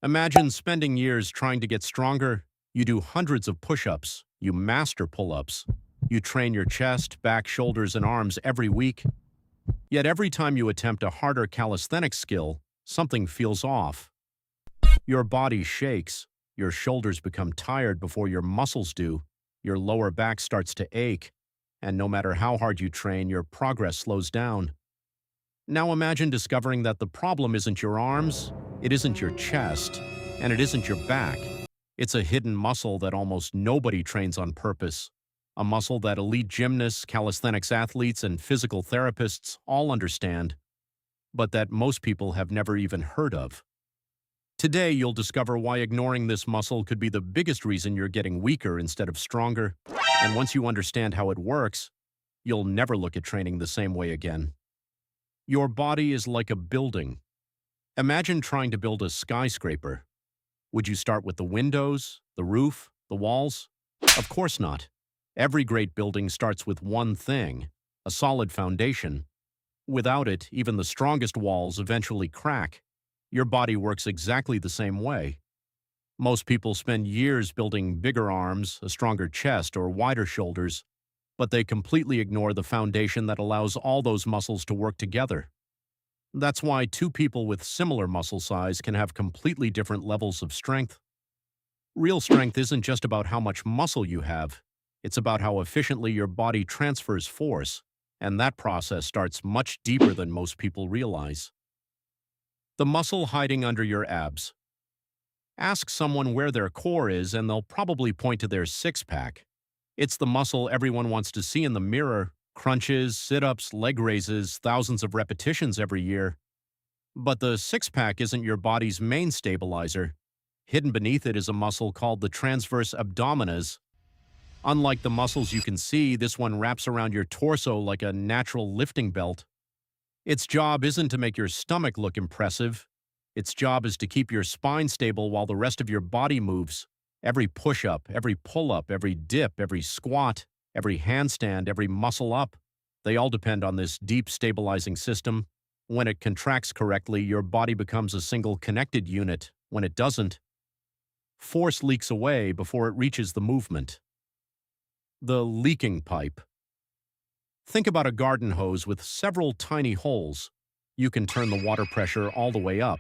Imagine spending years trying to get stronger. You do hundreds of push-ups, you master pull-ups, you train your chest, back, shoulders, and arms every week. Yet every time you attempt a harder calisthenics skill, something feels off. Your body shakes, your shoulders become tired before your muscles do, your lower back starts to ache, and no matter how hard you train, your progress slows down. Now imagine discovering that the problem isn't your arms, it isn't your chest, and it isn't your back. It's a hidden muscle that almost nobody trains on purpose. A muscle that elite gymnasts, calisthenics athletes, and physical therapists all understand, but that most people have never even heard of. Today, you'll discover why ignoring this muscle could be the biggest reason you're getting weaker instead of stronger. And once you understand how it works, you'll never look at training the same way again. Your body is like a building. Imagine trying to build a skyscraper. Would you start with the windows, the roof, the walls? Of course not. Every great building starts with one thing, a solid foundation. Without it, even the strongest walls eventually crack. Your body works exactly the same way. Most people spend years building bigger arms, a stronger chest, or wider shoulders, but they completely ignore the foundation that allows all those muscles to work together. That's why two people with similar muscle size can have completely different levels of strength. Real strength isn't just about how much muscle you have, it's about how efficiently your body transfers force, and that process starts much deeper than most people realize. The muscle hiding under your abs. Ask someone where their core is and they'll probably point to their six-pack. It's the muscle everyone wants to see in the mirror, crunches, sit-ups, leg raises, thousands of repetitions every year. But the six-pack isn't your body's main stabilizer. Hidden beneath it is a muscle called the transverse abdominis. Unlike the muscles you can see, this one wraps around your torso like a natural lifting belt. Its job isn't to make your stomach look impressive. Its job is to keep your spine stable while the rest of your body moves. Every push-up, every pull-up, every dip, every squat, every handstand, every muscle up, they all depend on this deep stabilizing system. When it contracts correctly, your body becomes a single connected unit. When it doesn't, force leaks away before it reaches the movement. The leaking pipe. Think about a garden hose with several tiny holes. You can turn the water pressure all the way up,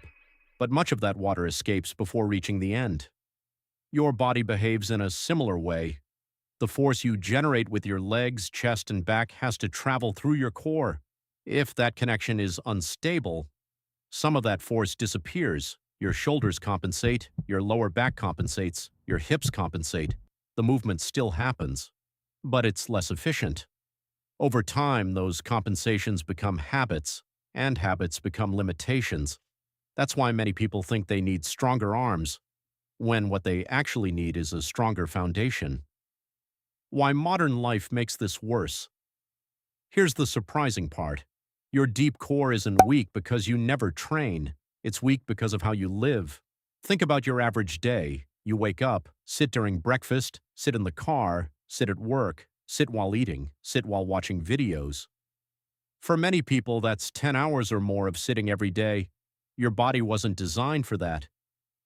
but much of that water escapes before reaching the end. Your body behaves in a similar way. The force you generate with your legs, chest, and back has to travel through your core. If that connection is unstable, some of that force disappears. Your shoulders compensate, your lower back compensates, your hips compensate. The movement still happens, but it's less efficient. Over time, those compensations become habits, and habits become limitations. That's why many people think they need stronger arms, when what they actually need is a stronger foundation. Why modern life makes this worse. Here's the surprising part. Your deep core isn't weak because you never train. It's weak because of how you live. Think about your average day. You wake up, sit during breakfast, sit in the car, sit at work, sit while eating, sit while watching videos. For many people, that's 10 hours or more of sitting every day. Your body wasn't designed for that.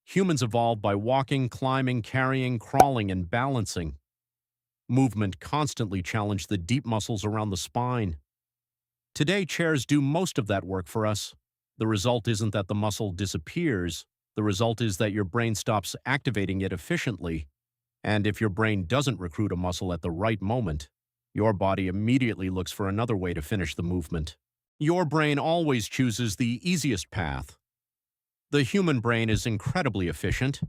Humans evolved by walking, climbing, carrying, crawling, and balancing. Movement constantly challenged the deep muscles around the spine. Today, chairs do most of that work for us. The result isn't that the muscle disappears. The result is that your brain stops activating it efficiently. And if your brain doesn't recruit a muscle at the right moment, your body immediately looks for another way to finish the movement. Your brain always chooses the easiest path. The human brain is incredibly efficient.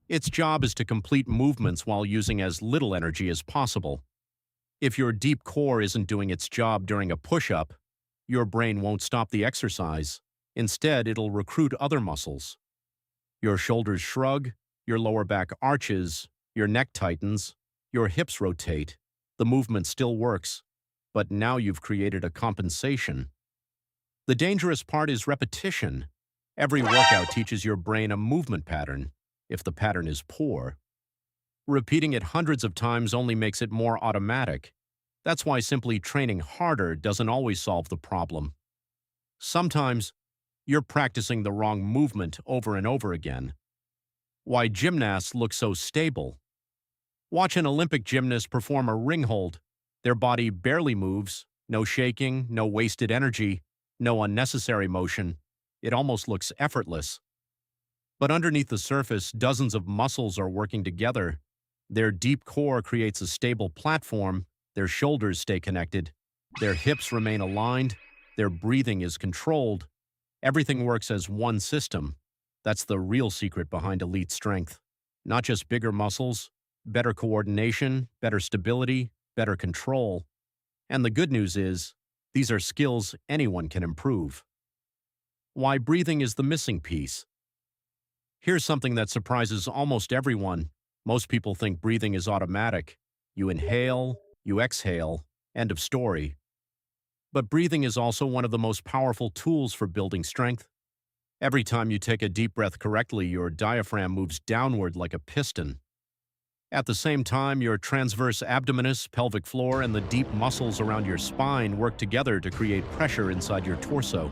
Its job is to complete movements while using as little energy as possible. If your deep core isn't doing its job during a push-up, your brain won't stop the exercise. Instead, it'll recruit other muscles. Your shoulders shrug, your lower back arches, your neck tightens, your hips rotate. The movement still works, but now you've created a compensation. The dangerous part is repetition. Every workout teaches your brain a movement pattern, if the pattern is poor. Repeating it hundreds of times only makes it more automatic. That's why simply training harder doesn't always solve the problem. Sometimes, you're practicing the wrong movement over and over again. Why gymnasts look so stable. Watch an Olympic gymnast perform a ring hold. Their body barely moves, no shaking, no wasted energy, no unnecessary motion. It almost looks effortless. But underneath the surface, dozens of muscles are working together. Their deep core creates a stable platform, their shoulders stay connected, their hips remain aligned, their breathing is controlled. Everything works as one system. That's the real secret behind elite strength. Not just bigger muscles, better coordination, better stability, better control. And the good news is, these are skills anyone can improve. Why breathing is the missing piece. Here's something that surprises almost everyone. Most people think breathing is automatic. You inhale, you exhale, end of story. But breathing is also one of the most powerful tools for building strength. Every time you take a deep breath correctly, your diaphragm moves downward like a piston. At the same time, your transverse abdominis, pelvic floor, and the deep muscles around your spine work together to create pressure inside your torso.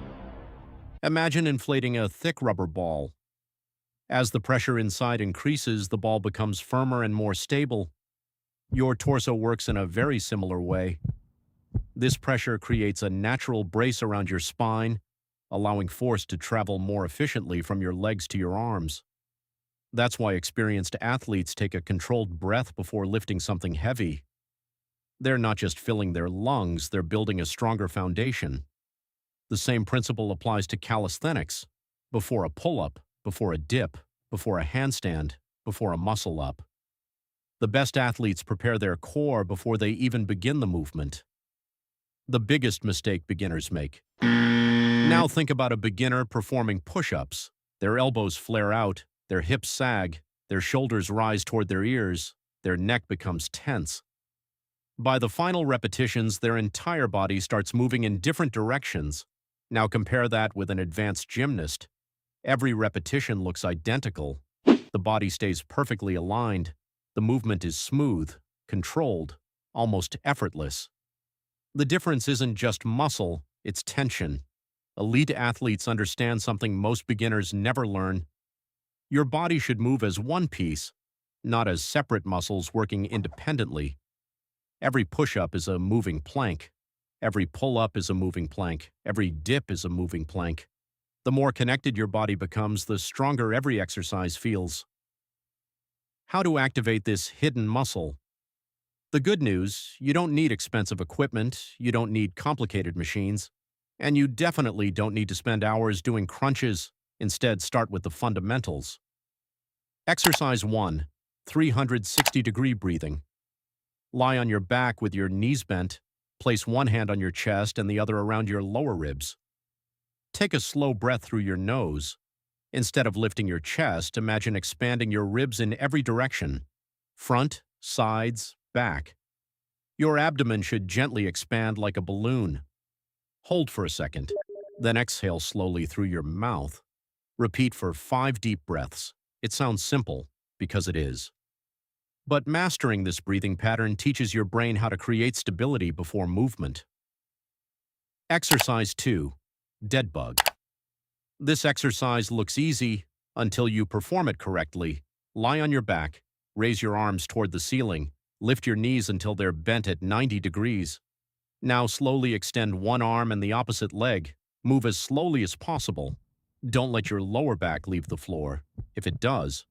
Imagine inflating a thick rubber ball. As the pressure inside increases, the ball becomes firmer and more stable. Your torso works in a very similar way. This pressure creates a natural brace around your spine, allowing force to travel more efficiently from your legs to your arms. That's why experienced athletes take a controlled breath before lifting something heavy. They're not just filling their lungs, they're building a stronger foundation. The same principle applies to calisthenics. Before a pull-up, before a dip, before a handstand, before a muscle-up. The best athletes prepare their core before they even begin the movement. The biggest mistake beginners make. Now think about a beginner performing push-ups. Their elbows flare out, their hips sag, their shoulders rise toward their ears, their neck becomes tense. By the final repetitions, their entire body starts moving in different directions. Now compare that with an advanced gymnast. Every repetition looks identical. The body stays perfectly aligned. The movement is smooth, controlled, almost effortless. The difference isn't just muscle, it's tension. Elite athletes understand something most beginners never learn. Your body should move as one piece, not as separate muscles working independently. Every push-up is a moving plank. Every pull-up is a moving plank. Every dip is a moving plank. The more connected your body becomes, the stronger every exercise feels. How to activate this hidden muscle? The good news, you don't need expensive equipment, you don't need complicated machines, and you definitely don't need to spend hours doing crunches. Instead, start with the fundamentals. Exercise 1. 360-degree breathing. Lie on your back with your knees bent. Place one hand on your chest and the other around your lower ribs. Take a slow breath through your nose. Instead of lifting your chest, imagine expanding your ribs in every direction. Front, sides, back. Your abdomen should gently expand like a balloon. Hold for a second, then exhale slowly through your mouth. Repeat for 5 deep breaths. It sounds simple, because it is. But mastering this breathing pattern teaches your brain how to create stability before movement. Exercise 2. Dead bug. This exercise looks easy until you perform it correctly. Lie on your back, raise your arms toward the ceiling, lift your knees until they're bent at 90 degrees. Now slowly extend one arm and the opposite leg. Move as slowly as possible. Don't let your lower back leave the floor. If it does,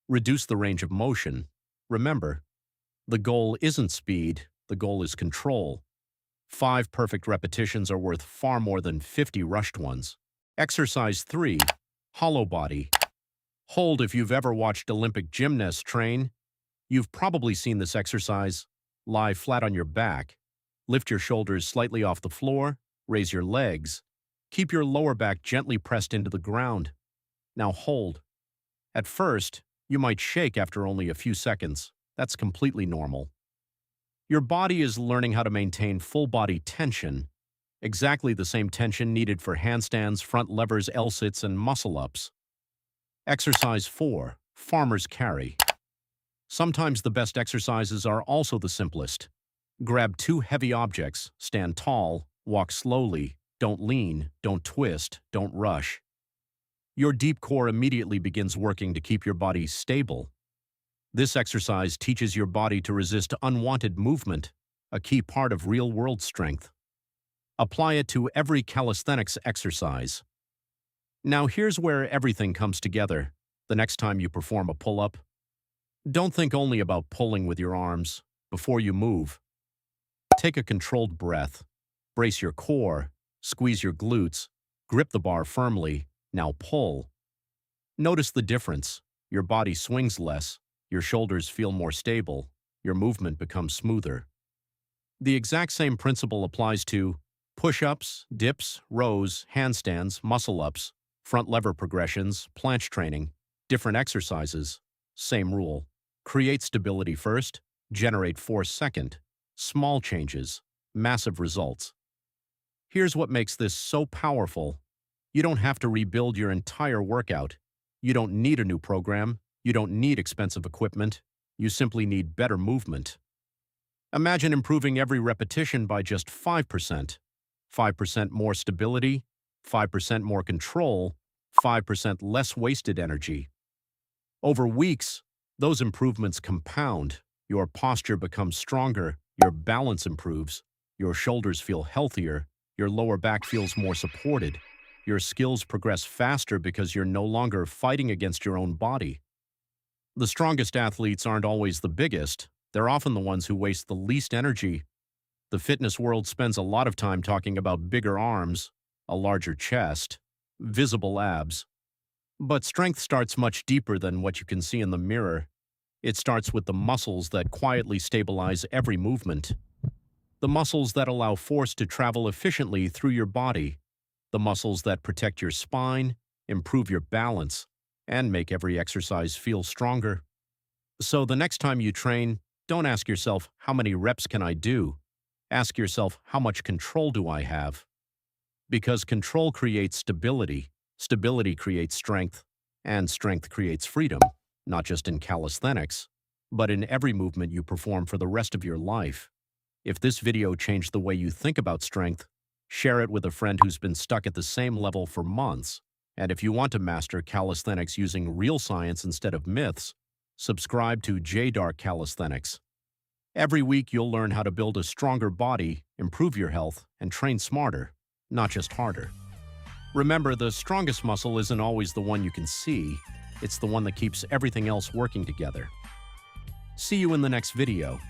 reduce the range of motion. Remember, the goal isn't speed, the goal is control. 5 perfect repetitions are worth far more than 50 rushed ones. Exercise 3. Hollow body. Hold. If you've ever watched Olympic gymnasts train, you've probably seen this exercise. Lie flat on your back. Lift your shoulders slightly off the floor. Raise your legs. Keep your lower back gently pressed into the ground. Now hold. At first, you might shake after only a few seconds. That's completely normal. Your body is learning how to maintain full body tension, exactly the same tension needed for handstands, front levers, L-sits, and muscle-ups. Exercise 4. Farmer's carry. Sometimes the best exercises are also the simplest. Grab 2 heavy objects, stand tall, walk slowly, don't lean, don't twist, don't rush. Your deep core immediately begins working to keep your body stable. This exercise teaches your body to resist unwanted movement, a key part of real-world strength. Apply it to every calisthenics exercise. Now here's where everything comes together. The next time you perform a pull-up, don't think only about pulling with your arms. Before you move, take a controlled breath. Brace your core, squeeze your glutes, grip the bar firmly. Now pull. Notice the difference. Your body swings less, your shoulders feel more stable, your movement becomes smoother. The exact same principle applies to push-ups, dips, rows, handstands, muscle-ups, front lever progressions, planche training, different exercises. Same rule. Create stability first, generate force second. Small changes, massive results. Here's what makes this so powerful. You don't have to rebuild your entire workout. You don't need a new program. You don't need expensive equipment. You simply need better movement. Imagine improving every repetition by just 5%. 5% more stability, 5% more control, 5% less wasted energy. Over weeks, those improvements compound. Your posture becomes stronger, your balance improves, your shoulders feel healthier, your lower back feels more supported. Your skills progress faster because you're no longer fighting against your own body. The strongest athletes aren't always the biggest. They're often the ones who waste the least energy. The fitness world spends a lot of time talking about bigger arms, a larger chest, visible abs. But strength starts much deeper than what you can see in the mirror. It starts with the muscles that quietly stabilize every movement. The muscles that allow force to travel efficiently through your body. The muscles that protect your spine, improve your balance, and make every exercise feel stronger. So the next time you train, don't ask yourself, how many reps can I do? Ask yourself, how much control do I have? Because control creates stability, stability creates strength, and strength creates freedom, not just in calisthenics, but in every movement you perform for the rest of your life. If this video changed the way you think about strength, share it with a friend who's been stuck at the same level for months. And if you want to master calisthenics using real science instead of myths, subscribe to Jedydark-calisthenics. Every week you'll learn how to build a stronger body, improve your health, and train smarter, not just harder. Remember, the strongest muscle isn't always the one you can see. It's the one that keeps everything else working together. See you in the next video.